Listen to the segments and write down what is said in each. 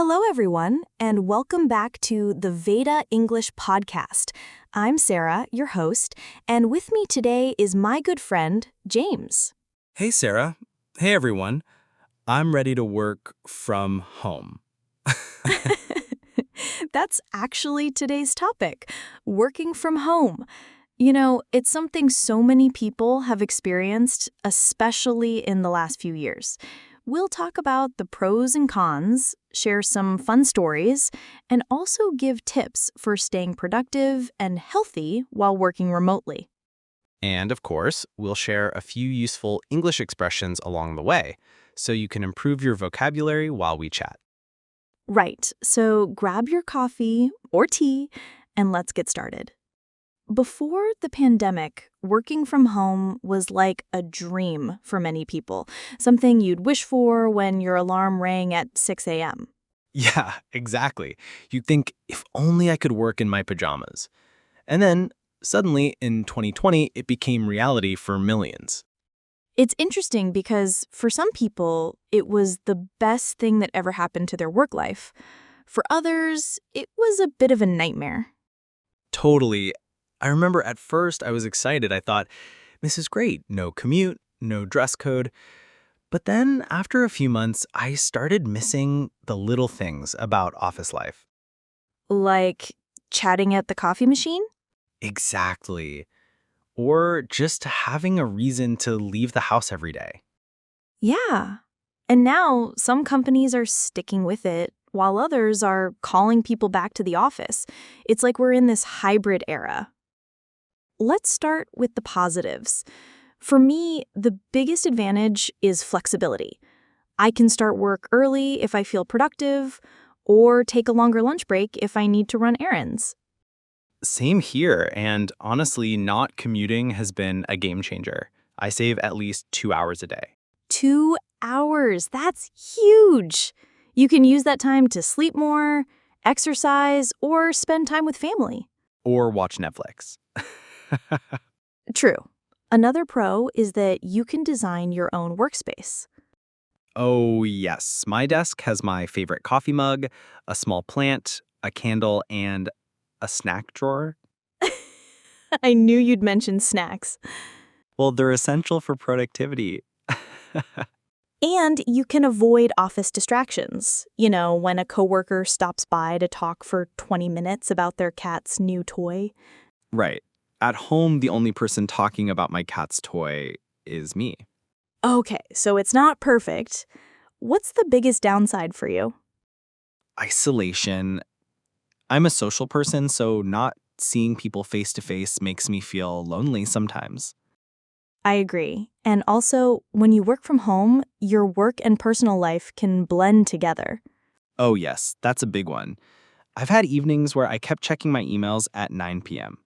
Hello, everyone, and welcome back to the Veida English Podcast. I'm Sarah, your host, and with me today is my good friend, James. Hey, Sarah. Hey, everyone. I'm ready to work from home. That's actually today's topic, working from home. You know, it's something so many people have experienced, especially in the last few years. We'll talk about the pros and cons, share some fun stories, and also give tips for staying productive and healthy while working remotely. And, of course, we'll share a few useful English expressions along the way, so you can improve your vocabulary while we chat. Right, so grab your coffee or tea and let's get started. Before the pandemic, working from home was like a dream for many people, something you'd wish for when your alarm rang at 6 a.m. Yeah, exactly. You'd think, if only I could work in my pajamas. And then, suddenly, in 2020, it became reality for millions. It's interesting because for some people, it was the best thing that ever happened to their work life. For others, it was a bit of a nightmare. Totally. I remember at first I was excited. I thought, this is great. No commute, no dress code. But then, after a few months, I started missing the little things about office life. Like chatting at the coffee machine? Exactly. Or just having a reason to leave the house every day. Yeah. And now some companies are sticking with it, while others are calling people back to the office. It's like we're in this hybrid era. Let's start with the positives. For me, the biggest advantage is flexibility. I can start work early if I feel productive, or take a longer lunch break if I need to run errands. Same here, and honestly, not commuting has been a game changer. I save at least 2 hours a day. 2 hours, that's huge. You can use that time to sleep more, exercise, or spend time with family. Or watch Netflix. True. Another pro is that you can design your own workspace. Oh, yes. My desk has my favorite coffee mug, a small plant, a candle, and a snack drawer. I knew you'd mention snacks. Well, they're essential for productivity. And you can avoid office distractions. You know, when a coworker stops by to talk for 20 minutes about their cat's new toy. Right. At home, the only person talking about my cat's toy is me. Okay, so it's not perfect. What's the biggest downside for you? Isolation. I'm a social person, so not seeing people face to face makes me feel lonely sometimes. I agree. And also, when you work from home, your work and personal life can blend together. Oh, yes, that's a big one. I've had evenings where I kept checking my emails at 9 p.m.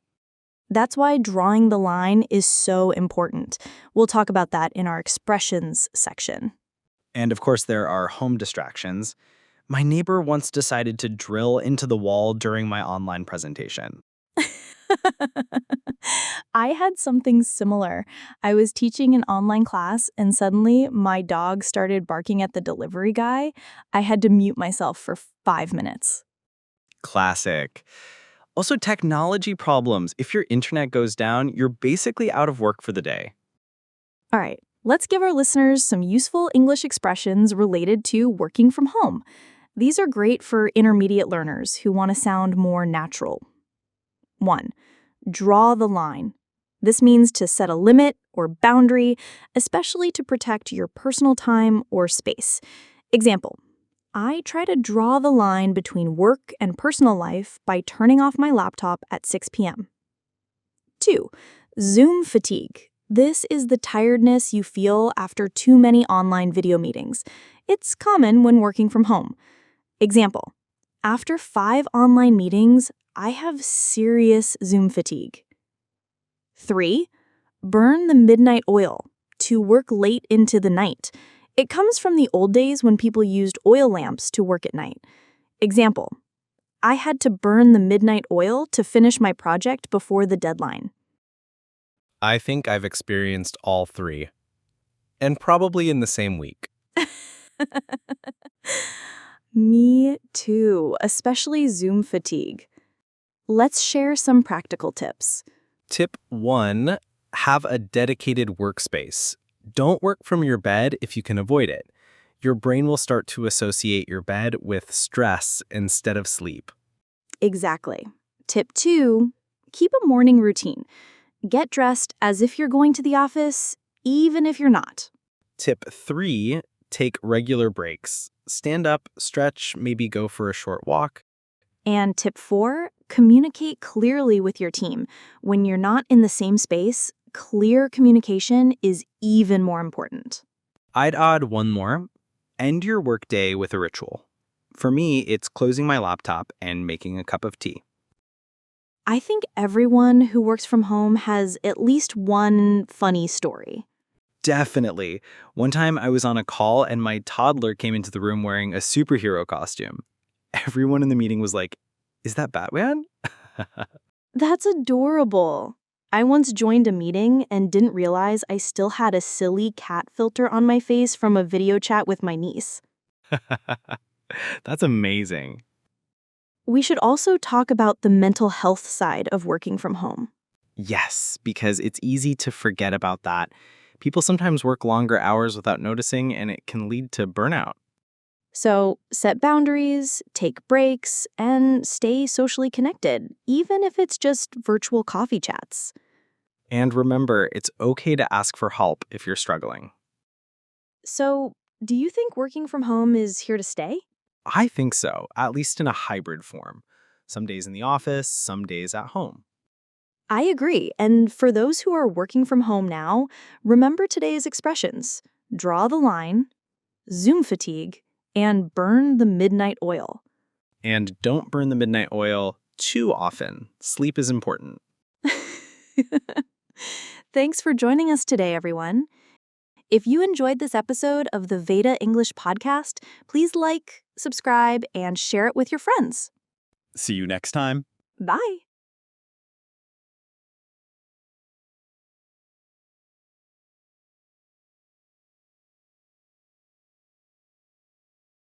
That's why drawing the line is so important. We'll talk about that in our expressions section. And of course, there are home distractions. My neighbor once decided to drill into the wall during my online presentation. I had something similar. I was teaching an online class and suddenly my dog started barking at the delivery guy. I had to mute myself for 5 minutes. Classic. Also, technology problems. If your internet goes down, you're basically out of work for the day. All right, let's give our listeners some useful English expressions related to working from home. These are great for intermediate learners who want to sound more natural. 1. Draw the line. This means to set a limit or boundary, especially to protect your personal time or space. Example, I try to draw the line between work and personal life by turning off my laptop at 6 p.m. 2. Zoom fatigue. This is the tiredness you feel after too many online video meetings. It's common when working from home. Example, after 5 online meetings, I have serious Zoom fatigue. 3. Burn the midnight oil. To work late into the night. It comes from the old days when people used oil lamps to work at night. Example, I had to burn the midnight oil to finish my project before the deadline. I think I've experienced all three, and probably in the same week. Me too, especially Zoom fatigue. Let's share some practical tips. Tip 1, have a dedicated workspace. Don't work from your bed if you can avoid it. Your brain will start to associate your bed with stress instead of sleep. Exactly. Tip 2, keep a morning routine. Get dressed as if you're going to the office, even if you're not. Tip 3, take regular breaks. Stand up, stretch, maybe go for a short walk. And tip 4, communicate clearly with your team. When you're not in the same space, clear communication is even more important. I'd add one more. End your workday with a ritual. For me, it's closing my laptop and making a cup of tea. I think everyone who works from home has at least one funny story. Definitely. One time I was on a call and my toddler came into the room wearing a superhero costume. Everyone in the meeting was like, "Is that Batman?" That's adorable. I once joined a meeting and didn't realize I still had a silly cat filter on my face from a video chat with my niece. That's amazing. We should also talk about the mental health side of working from home. Yes, because it's easy to forget about that. People sometimes work longer hours without noticing, and it can lead to burnout. So, set boundaries, take breaks, and stay socially connected, even if it's just virtual coffee chats. And remember, it's okay to ask for help if you're struggling. So, do you think working from home is here to stay? I think so, at least in a hybrid form. Some days in the office, some days at home. I agree. And for those who are working from home now, remember today's expressions: draw the line, Zoom fatigue, and burn the midnight oil. And don't burn the midnight oil too often. Sleep is important. Thanks for joining us today, everyone. If you enjoyed this episode of the Veida English Podcast, please like, subscribe, and share it with your friends. See you next time. Bye.